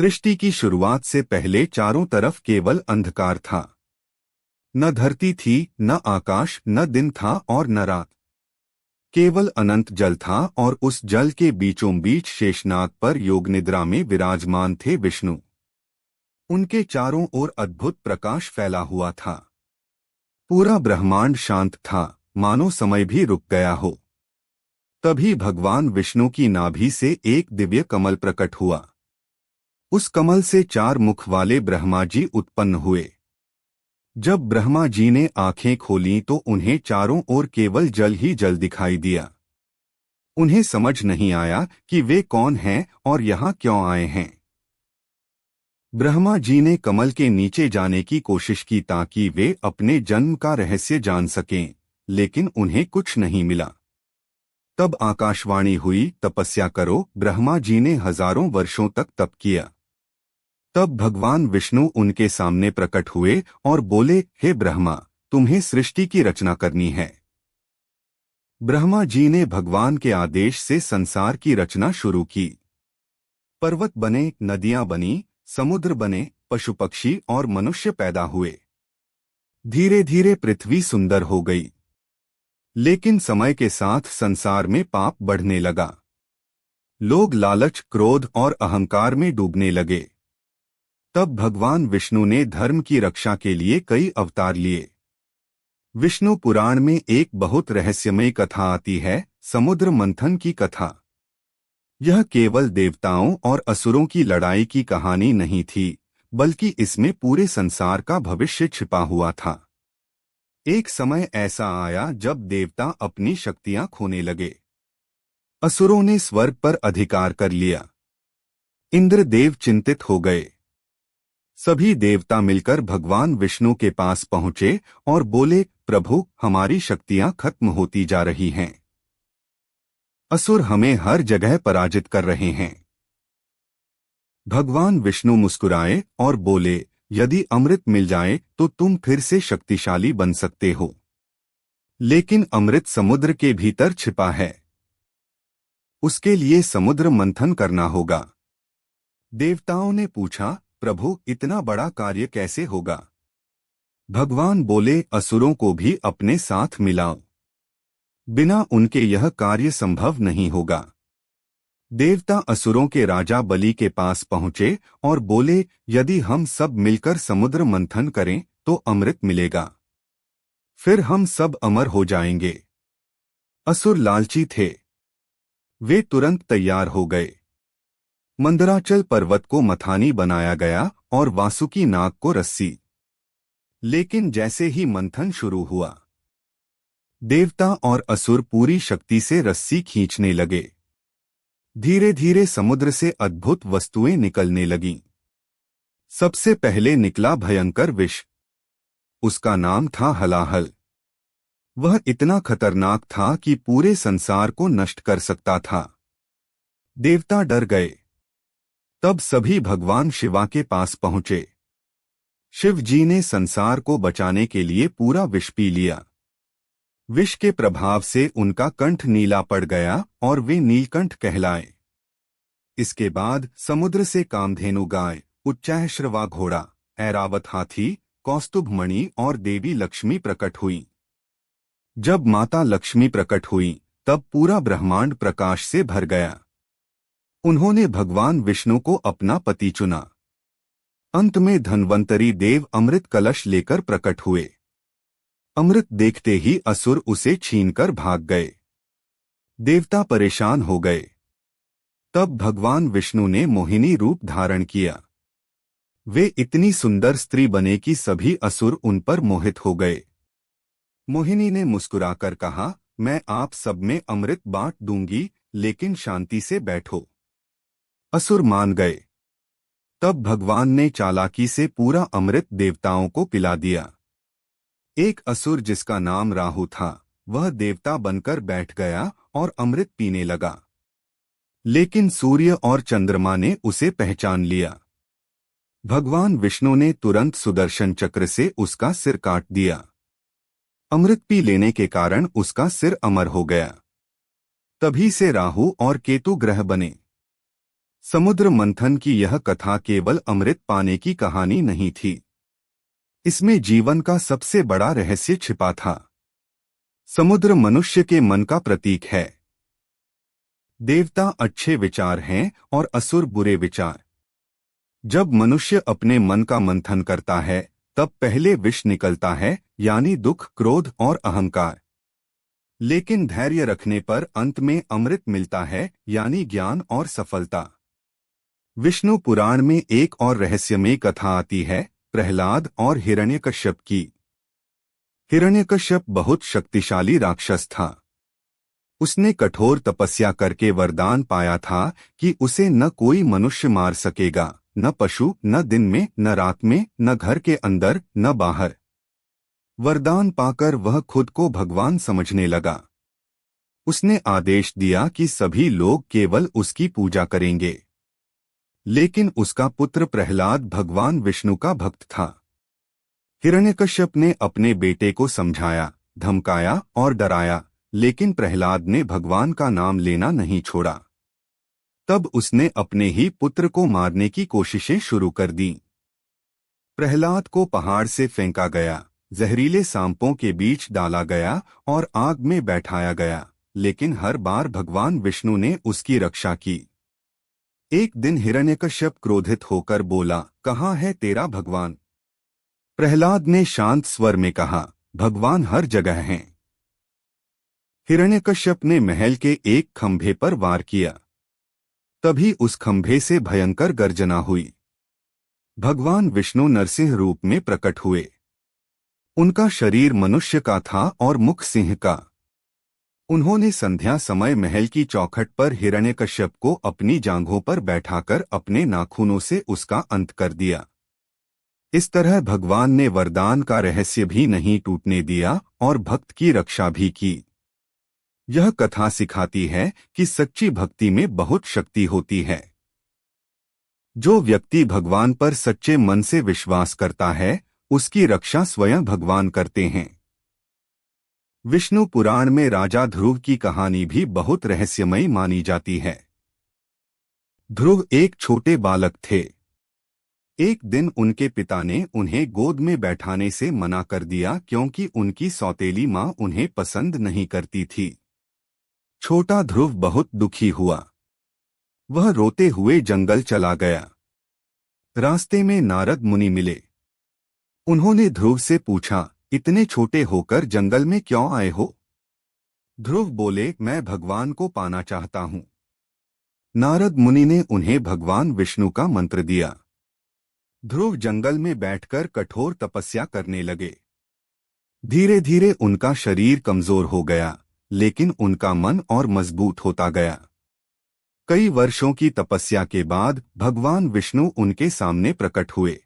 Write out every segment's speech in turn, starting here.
सृष्टि की शुरुआत से पहले चारों तरफ केवल अंधकार था। न धरती थी, न आकाश, न दिन था और न रात। केवल अनंत जल था और उस जल के बीचों बीच शेषनाग पर योग निद्रा में विराजमान थे विष्णु। उनके चारों ओर अद्भुत प्रकाश फैला हुआ था। पूरा ब्रह्मांड शांत था, मानो समय भी रुक गया हो। तभी भगवान विष्णु की नाभि से एक दिव्य कमल प्रकट हुआ। उस कमल से 4 मुख वाले ब्रह्मा जी उत्पन्न हुए। जब ब्रह्मा जी ने आंखें खोलीं तो उन्हें चारों ओर केवल जल ही जल दिखाई दिया। उन्हें समझ नहीं आया कि वे कौन हैं और यहाँ क्यों आए हैं। ब्रह्मा जी ने कमल के नीचे जाने की कोशिश की ताकि वे अपने जन्म का रहस्य जान सकें, लेकिन उन्हें कुछ नहीं मिला। तब आकाशवाणी हुई, तपस्या करो। ब्रह्मा जी ने हजारों वर्षों तक तप किया। तब भगवान विष्णु उनके सामने प्रकट हुए और बोले, हे ब्रह्मा, तुम्हें सृष्टि की रचना करनी है। ब्रह्मा जी ने भगवान के आदेश से संसार की रचना शुरू की। पर्वत बने, नदियां बनी, समुद्र बने, पशु पक्षी और मनुष्य पैदा हुए। धीरे धीरे पृथ्वी सुंदर हो गई। लेकिन समय के साथ संसार में पाप बढ़ने लगा। लोग लालच, क्रोध और अहंकार में डूबने लगे। तब भगवान विष्णु ने धर्म की रक्षा के लिए कई अवतार लिए। विष्णु पुराण में एक बहुत रहस्यमय कथा आती है, समुद्र मंथन की कथा। यह केवल देवताओं और असुरों की लड़ाई की कहानी नहीं थी, बल्कि इसमें पूरे संसार का भविष्य छिपा हुआ था। एक समय ऐसा आया जब देवता अपनी शक्तियां खोने लगे। असुरों ने स्वर्ग पर अधिकार कर लिया। इंद्रदेव चिंतित हो गए। सभी देवता मिलकर भगवान विष्णु के पास पहुंचे और बोले, प्रभु, हमारी शक्तियां खत्म होती जा रही हैं। असुर हमें हर जगह पराजित कर रहे हैं। भगवान विष्णु मुस्कुराए और बोले, यदि अमृत मिल जाए तो तुम फिर से शक्तिशाली बन सकते हो। लेकिन अमृत समुद्र के भीतर छिपा है। उसके लिए समुद्र मंथन करना होगा। देवताओं ने पूछा, प्रभु, इतना बड़ा कार्य कैसे होगा? भगवान बोले, असुरों को भी अपने साथ मिलाओ। बिना उनके यह कार्य संभव नहीं होगा। देवता असुरों के राजा बलि के पास पहुंचे और बोले, यदि हम सब मिलकर समुद्र मंथन करें तो अमृत मिलेगा। फिर हम सब अमर हो जाएंगे। असुर लालची थे। वे तुरंत तैयार हो गए। मंदराचल पर्वत को मथानी बनाया गया और वासुकी नाग को रस्सी। लेकिन जैसे ही मंथन शुरू हुआ, देवता और असुर पूरी शक्ति से रस्सी खींचने लगे। धीरे धीरे समुद्र से अद्भुत वस्तुएं निकलने लगीं। सबसे पहले निकला भयंकर विष। उसका नाम था हलाहल। वह इतना खतरनाक था कि पूरे संसार को नष्ट कर सकता था। देवता डर गए। तब सभी भगवान शिवा के पास पहुंचे। शिव जी ने संसार को बचाने के लिए पूरा विष पी लिया। विष के प्रभाव से उनका कंठ नीला पड़ गया और वे नीलकंठ कहलाए। इसके बाद समुद्र से कामधेनु गाय, उच्चैःश्रवा घोड़ा, ऐरावत हाथी, कौस्तुभ मणि और देवी लक्ष्मी प्रकट हुई। जब माता लक्ष्मी प्रकट हुई तब पूरा ब्रह्मांड प्रकाश से भर गया। उन्होंने भगवान विष्णु को अपना पति चुना। अंत में धन्वंतरी देव अमृत कलश लेकर प्रकट हुए। अमृत देखते ही असुर उसे छीनकर भाग गए। देवता परेशान हो गए। तब भगवान विष्णु ने मोहिनी रूप धारण किया। वे इतनी सुंदर स्त्री बने कि सभी असुर उन पर मोहित हो गए। मोहिनी ने मुस्कुराकर कहा, मैं आप सब में अमृत बांट दूंगी, लेकिन शांति से बैठो। असुर मान गए। तब भगवान ने चालाकी से पूरा अमृत देवताओं को पिला दिया। एक असुर जिसका नाम राहु था, वह देवता बनकर बैठ गया और अमृत पीने लगा। लेकिन सूर्य और चंद्रमा ने उसे पहचान लिया। भगवान विष्णु ने तुरंत सुदर्शन चक्र से उसका सिर काट दिया। अमृत पी लेने के कारण उसका सिर अमर हो गया। तभी से राहु और केतु ग्रह बने। समुद्र मंथन की यह कथा केवल अमृत पाने की कहानी नहीं थी। इसमें जीवन का सबसे बड़ा रहस्य छिपा था। समुद्र मनुष्य के मन का प्रतीक है। देवता अच्छे विचार हैं और असुर बुरे विचार। जब मनुष्य अपने मन का मंथन करता है तब पहले विष निकलता है, यानी दुख, क्रोध और अहंकार। लेकिन धैर्य रखने पर अंत में अमृत मिलता है, यानी ज्ञान और सफलता। विष्णु पुराण में एक और रहस्यमय कथा आती है, प्रहलाद और हिरण्यकश्यप की। हिरण्यकश्यप बहुत शक्तिशाली राक्षस था। उसने कठोर तपस्या करके वरदान पाया था कि उसे न कोई मनुष्य मार सकेगा, न पशु, न दिन में, न रात में, न घर के अंदर, न बाहर। वरदान पाकर वह खुद को भगवान समझने लगा। उसने आदेश दिया कि सभी लोग केवल उसकी पूजा करेंगे। लेकिन उसका पुत्र प्रहलाद भगवान विष्णु का भक्त था। हिरण्यकश्यप ने अपने बेटे को समझाया, धमकाया और डराया, लेकिन प्रहलाद ने भगवान का नाम लेना नहीं छोड़ा। तब उसने अपने ही पुत्र को मारने की कोशिशें शुरू कर दी। प्रहलाद को पहाड़ से फेंका गया, जहरीले सांपों के बीच डाला गया और आग में बैठाया गया, लेकिन हर बार भगवान विष्णु ने उसकी रक्षा की। एक दिन हिरण्यकश्यप क्रोधित होकर बोला, कहाँ है तेरा भगवान? प्रहलाद ने शांत स्वर में कहा, भगवान हर जगह हैं। हिरण्यकश्यप ने महल के एक खंभे पर वार किया। तभी उस खंभे से भयंकर गर्जना हुई। भगवान विष्णु नरसिंह रूप में प्रकट हुए। उनका शरीर मनुष्य का था और मुख सिंह का। उन्होंने संध्या समय महल की चौखट पर हिरण्यकश्यप को अपनी जांघों पर बैठाकर अपने नाखूनों से उसका अंत कर दिया। इस तरह भगवान ने वरदान का रहस्य भी नहीं टूटने दिया और भक्त की रक्षा भी की। यह कथा सिखाती है कि सच्ची भक्ति में बहुत शक्ति होती है। जो व्यक्ति भगवान पर सच्चे मन से विश्वास करता है, उसकी रक्षा स्वयं भगवान करते हैं। विष्णु पुराण में राजा ध्रुव की कहानी भी बहुत रहस्यमयी मानी जाती है। ध्रुव एक छोटे बालक थे। एक दिन उनके पिता ने उन्हें गोद में बैठाने से मना कर दिया क्योंकि उनकी सौतेली मां उन्हें पसंद नहीं करती थी। छोटा ध्रुव बहुत दुखी हुआ। वह रोते हुए जंगल चला गया। रास्ते में नारद मुनि मिले। उन्होंने ध्रुव से पूछा, इतने छोटे होकर जंगल में क्यों आए हो? ध्रुव बोले, मैं भगवान को पाना चाहता हूँ। नारद मुनि ने उन्हें भगवान विष्णु का मंत्र दिया। ध्रुव जंगल में बैठकर कठोर तपस्या करने लगे। धीरे धीरे उनका शरीर कमजोर हो गया, लेकिन उनका मन और मजबूत होता गया। कई वर्षों की तपस्या के बाद भगवान विष्णु उनके सामने प्रकट हुए।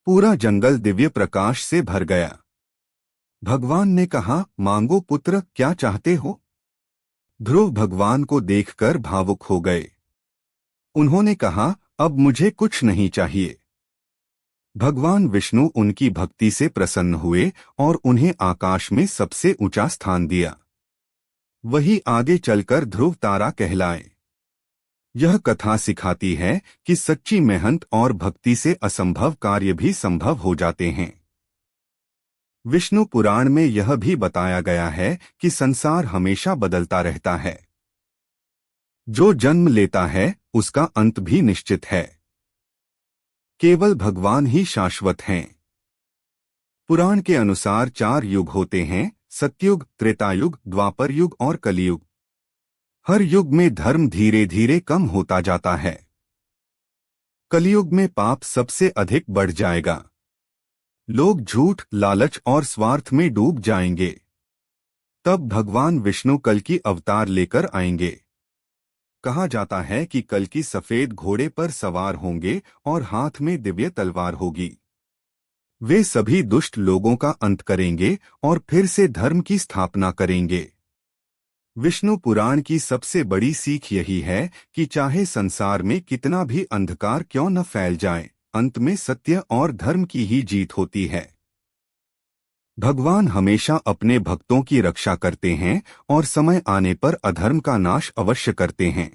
पूरा जंगल दिव्य प्रकाश से भर गया। भगवान ने कहा, मांगो पुत्र, क्या चाहते हो? ध्रुव भगवान को देखकर भावुक हो गए। उन्होंने कहा, अब मुझे कुछ नहीं चाहिए। भगवान विष्णु उनकी भक्ति से प्रसन्न हुए और उन्हें आकाश में सबसे ऊंचा स्थान दिया। वही आगे चलकर ध्रुव तारा कहलाए। यह कथा सिखाती है कि सच्ची मेहनत और भक्ति से असंभव कार्य भी संभव हो जाते हैं। विष्णु पुराण में यह भी बताया गया है कि संसार हमेशा बदलता रहता है। जो जन्म लेता है उसका अंत भी निश्चित है। केवल भगवान ही शाश्वत हैं। पुराण के अनुसार 4 युग होते हैं, सतयुग, त्रेतायुग, द्वापर युग और कलियुग। हर युग में धर्म धीरे धीरे कम होता जाता है। कलियुग में पाप सबसे अधिक बढ़ जाएगा। लोग झूठ, लालच और स्वार्थ में डूब जाएंगे। तब भगवान विष्णु कल की अवतार लेकर आएंगे। कहा जाता है कि कल की सफेद घोड़े पर सवार होंगे और हाथ में दिव्य तलवार होगी। वे सभी दुष्ट लोगों का अंत करेंगे और फिर से धर्म की स्थापना करेंगे। विष्णु पुराण की सबसे बड़ी सीख यही है कि चाहे संसार में कितना भी अंधकार क्यों न फैल जाए, अंत में सत्य और धर्म की ही जीत होती है। भगवान हमेशा अपने भक्तों की रक्षा करते हैं और समय आने पर अधर्म का नाश अवश्य करते हैं।